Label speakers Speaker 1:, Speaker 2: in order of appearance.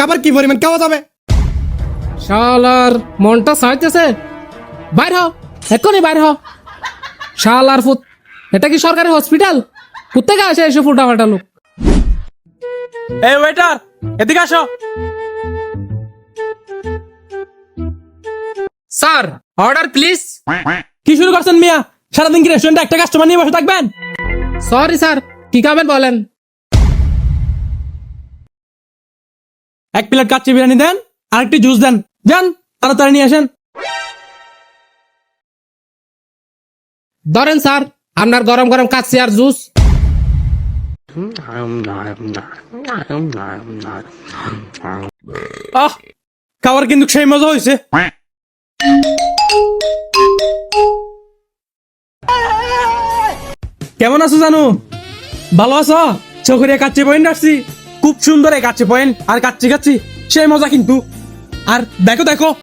Speaker 1: খাবার কি পরিমাণ খাওয়া যাবে?
Speaker 2: শালার মনটা চাইতেছে বাইর হ, এক্ষুনি বাইর হ। শালার ফুট, এটা কি সরকারি হসপিটাল? কোথেকে আসে এসে ফুটা ফাটা লোক?
Speaker 1: এই ওয়েটার, এদিকে আসো।
Speaker 2: Sir, order please.
Speaker 1: কি শুরু করছেন মিয়া? সারাদিন কি রেস্টুরেন্টে একটা কাস্টমার নিয়ে বসে থাকবেন?
Speaker 2: সরি স্যার, কি খাবেন বলেন?
Speaker 1: এক প্লেট কাচ্চি বিরিয়ানি দেন, আর একটি জুস দেন। যান, তাড়াতাড়ি নিয়ে আসেন।
Speaker 2: ধরেন স্যার, আপনার গরম গরম কাচ্চি আর জুস।
Speaker 1: আহ, খাবার কিন্তু সেই মজা হয়েছে। কেমন আছো জানু? ভালো আছো? চোখের কাচ্চি পয়েন্ট আসছি, খুব সুন্দর এই কাচ্চি পয়েন্ট, আর কাচ্চি সেই মজা কিন্তু। আর দেখো দেখো